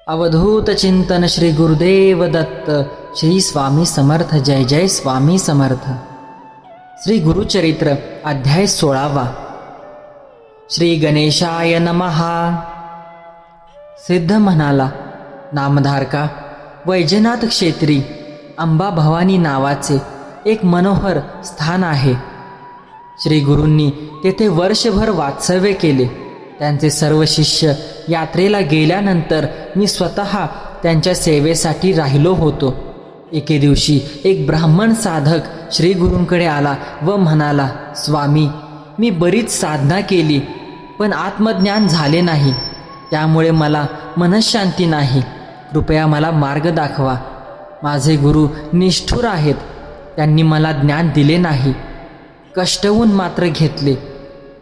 अवधूत चिंतन श्री गुरुदेव दत्त श्री स्वामी समर्थ। जय जय स्वामी समर्थ। श्री गुरुचरित्र अध्याय 16। श्री गणेशाय नमः। सिद्ध म्हणाला, नामधारका, वैजनाथ क्षेत्री अंबा भवानी नावाचे एक मनोहर स्थान आहे। श्री गुरूंनी तेथे वर्षभर वास्तव्य केले। त्यांचे सर्व शिष्य यात्रेला गेल्यानंतर मी स्वतः त्यांच्या सेवेसाठी राहिलो होतो। एके दिवशी एक ब्राह्मण साधक श्री गुरूंकडे आला व म्हणाला, स्वामी, मी बरीच साधना केली पण आत्मज्ञान झाले नाही, त्यामुळे मला मनःशांती नाही। कृपया मला मार्ग दाखवा। माझे गुरु निष्ठुर आहेत, त्यांनी मला ज्ञान दिले नाही, कष्टवून मात्र घेतले,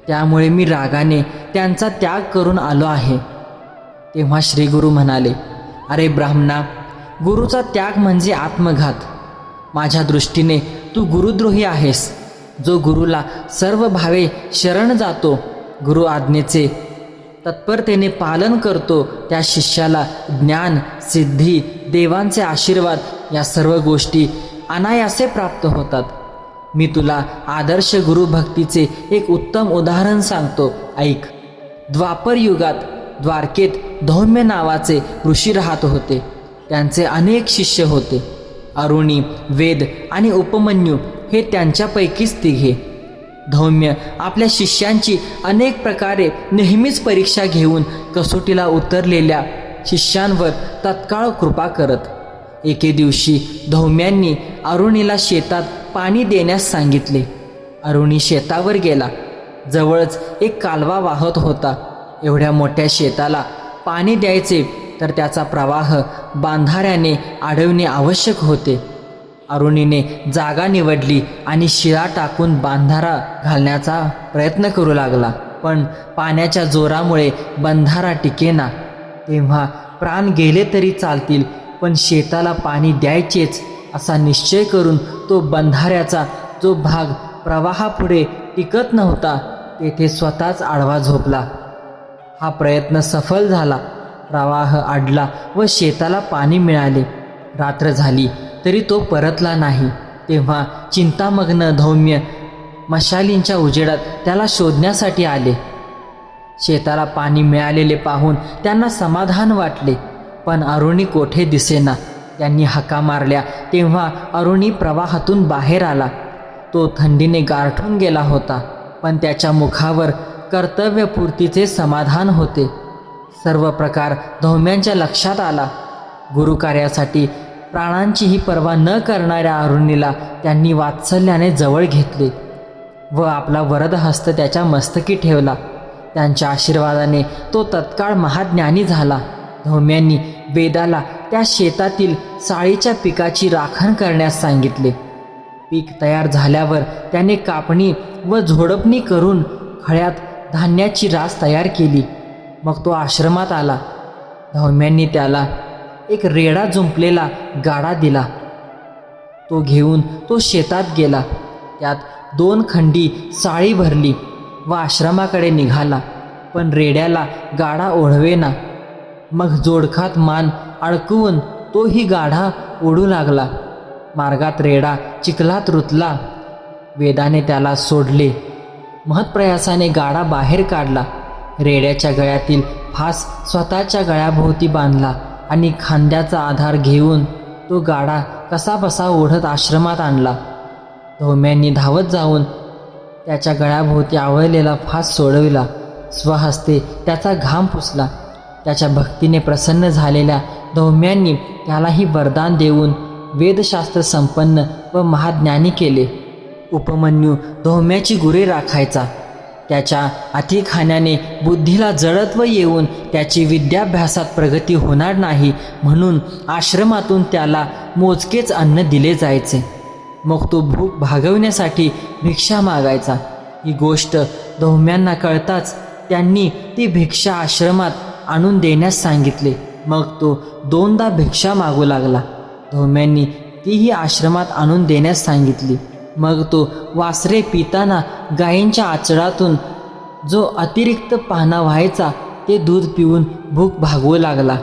त्यामुळे मी रागाने त्यांचा त्याग करून आलो आहे। तेव्हा श्री गुरु म्हणाले, अरे ब्राह्मणा, गुरुचा त्याग म्हणजे आत्मघात। माझ्या दृष्टीने तू गुरुद्रोही आहेस। जो गुरुला सर्व भावे शरण जातो, गुरु आज्ञेचे तत्परतेने पालन करतो, त्या शिष्याला ज्ञान, सिद्धी, देवांचे आशीर्वाद या सर्व गोष्टी अनायासे प्राप्त होतात। मी तुला आदर्श गुरुभक्तीचे एक उत्तम उदाहरण सांगतो, ऐक। द्वापर युगात द्वारकेत धौम्य नावाचे ऋषी राहत होते। त्यांचे अनेक शिष्य होते। अरुणी, वेद आणि उपमन्यू हे त्यांच्यापैकीच तिघे। धौम्य आपल्या शिष्यांची अनेक प्रकारे नेहमीच परीक्षा घेऊन कसोटीला उतरलेल्या शिष्यांवर तत्काळ कृपा करत। एके दिवशी धौम्यांनी अरुणीला शेतात पाणी देण्यास सांगितले। अरुणी शेतावर गेला। जवळच एक कालवा वाहत होता। एवढ्या मोठ्या शेताला पाणी द्यायचे तर त्याचा प्रवाह बांधाऱ्याने अडवणे आवश्यक होते। अरुणीने जागा निवडली आणि शिळा टाकून बांधारा घालण्याचा प्रयत्न करू लागला, पण पाण्याच्या जोरामुळे बंधारा टिकेना। तेव्हा प्राण गेले तरी चालतील, पण शेताला पाणी द्यायचेच असा निश्चय करून तो बंधाऱ्याचा जो भाग प्रवाहापुढे टिकत नव्हता तेथे स्वतःच आडवा झोपला। हा प्रयत्न सफल झाला। प्रवाह अडला व शेताला पाणी मिळाले। रात्र झाली तरी तो परतला नाही। तेव्हा चिंतामग्न धौम्य मशालींच्या उजेडात त्याला शोधण्यासाठी आले। शेताला पाणी मिळालेले पाहून त्यांना समाधान वाटले, पण अरुणी कोठे दिसेना। त्यांनी हाका मारल्या तेव्हा अरुणी प्रवाहातून बाहेर आला। तो थंडीने गारठून गेला होता, पण त्याच्या मुखावर कर्तव्यपूर्तीचे समाधान होते। सर्व प्रकार धौम्यांच्या लक्षात आला। गुरुकार्यासाठी प्राणांचीही पर्वा न करणाऱ्या अरुणीला त्यांनी वात्सल्याने जवळ घेतले व आपला वरदहस्त त्याच्या मस्तकी ठेवला। त्यांच्या आशीर्वादाने तो तत्काळ महाज्ञानी झाला। धौम्यांनी वेदाला त्या शेतातील साळीच्या पिकाची राखण करण्यास सांगितले। पीक तयार झाल्यावर त्याने कापणी व झोडपणी करून खळ्यात धान्याची रास तयार केली। मग तो आश्रमात आला। धौम्यांनी त्याला एक रेडा जुंपलेला गाडा दिला। तो घेऊन तो शेतात गेला। त्यात 2 खंडी साळी भरली व आश्रमाकडे निघाला, पण रेड्याला गाडा ओढवेना। मग जोडखात मान अडकवून तोही गाढा ओढू लागला। मार्गात रेडा चिखलात रुतला। वेदाने त्याला सोडले। महत्प्रयासाने गाडा बाहेर काढला। रेड्याच्या गळ्यातील फास स्वतःच्या गळ्याभोवती बांधला आणि खांद्याचा आधार घेऊन तो गाडा कसाबसा ओढत आश्रमात आणला। धौम्यांनी धावत जाऊन त्याच्या गळ्याभोवती आवळलेला फास सोडविला। स्वहस्ते त्याचा घाम पुसला। त्याच्या भक्तीने प्रसन्न झालेल्या धौम्यांनी त्यालाही वरदान देऊन वेदशास्त्र संपन्न व महाज्ञानी केले। उपमन्यू धौम्याची गुरे राखायचा। त्याच्या अतिखाण्याने बुद्धीला जडत्व येऊन त्याची विद्याभ्यासात प्रगती होणार नाही, म्हणून आश्रमातून त्याला मोजकेच अन्न दिले जायचे। मग तो भूक भागवण्यासाठी भिक्षा मागायचा। ही गोष्ट धौम्यांना कळताच त्यांनी ती भिक्षा आश्रमात आणून देण्यास सांगितले। मग तो 2दा भिक्षा मागू लागला। धौम्यांनी तीही आश्रमात आणून देण्यास सांगितली। मग तो वासरे पिताना गायींच्या आचडातून जो अतिरिक्त पाना व्हायचा ते दूध पिऊन भूक भागवू लागला।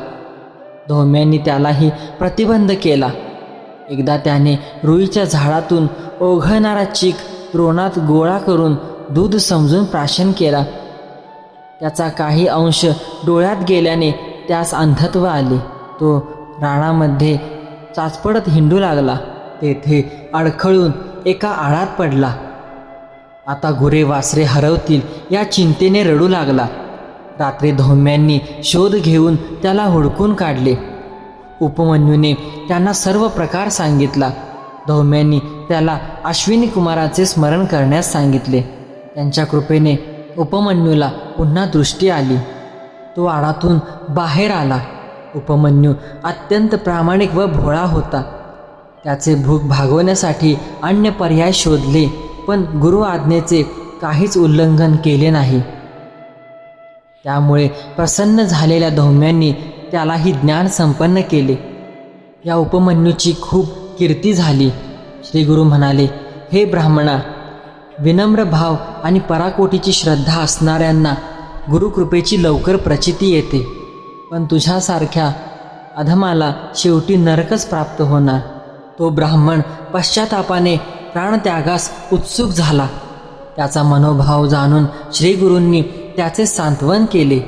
धौम्यांनी त्यालाही प्रतिबंध केला. एकदा त्याने रुईच्या झाडातून ओघळणारा चीक द्रोणात गोळा करून दूध समजून प्राशन केला. त्याचा काही अंश डोळ्यात गेल्याने त्यास अंधत्व आले. तो रानामध्ये चाचपडत हिंडू लागला. तेथे अडखळून एका आळात पडला. आता गुरे वासरे हरवतील या चिंतेने रडू लागला. रात्री धौम्यांनी शोध घेऊन त्याला हुडकून काढले. उपमन्यूने त्यांना सर्व प्रकार सांगितला. धौम्यांनी त्याला अश्विनी कुमाराचे स्मरण करण्यास सांगितले. त्यांच्या कृपेने उपमन्यूला पुन्हा दृष्टी आली. तो आळातून बाहेर आला. उपमन्यू अत्यंत प्रामाणिक व भोळा होता. त्याचे भूक भागवण्यासाठी अन्य पर्याय शोधले, पण गुरु आज्ञेचे काहीच उल्लंघन केले नाही. त्यामुळे प्रसन्न झालेल्या धौम्यांनी त्यालाही ज्ञान संपन्न केले. या उपमन्यूची खूप कीर्ती झाली. श्री गुरु म्हणाले, हे ब्राह्मणा, विनम्र भाव आणि पराकोटीची श्रद्धा असणाऱ्यांना गुरुकृपेची लवकर प्रचिती येते, पण तुझ्यासारख्या अधमाला शेवटी नरकच प्राप्त होणार. तो ब्राह्मण पश्चातापाने प्राणत्यागास उत्सुक झाला. त्याचा मनोभाव जाणून श्रीगुरूंनी त्याचे सांत्वन केले.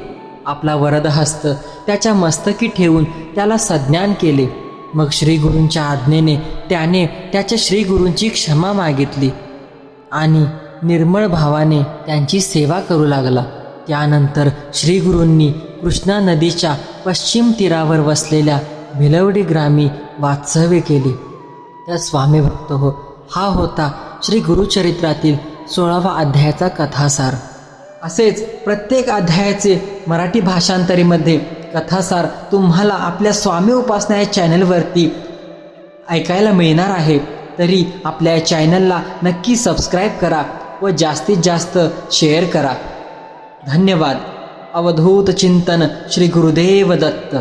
आपला वरदहस्त त्याच्या मस्तकी ठेवून त्याला सज्ञान केले. मग श्रीगुरूंच्या आज्ञेने त्याने त्याच्या श्रीगुरूंची क्षमा मागितली आणि निर्मळ भावाने त्यांची सेवा करू लागला. त्यानंतर श्रीगुरूंनी कृष्णा नदीच्या पश्चिम तीरावर वसलेल्या भिलवडी ग्रामी वास्तव्य केले. तर स्वामी भक्त हो, हा होता श्री गुरुचरित्रातील 16वा अध्यायाचा कथासार. असेच प्रत्येक अध्यायाचे मराठी भाषांतरीमध्ये कथासार तुम्हाला आपल्या स्वामी उपासना या चॅनलवरती ऐकायला मिळणार आहे. तरी आपल्या चॅनलला नक्की सबस्क्राईब करा व जास्तीत जास्त शेअर करा. धन्यवाद. अवधूत चिंतन श्री गुरुदेव दत्त.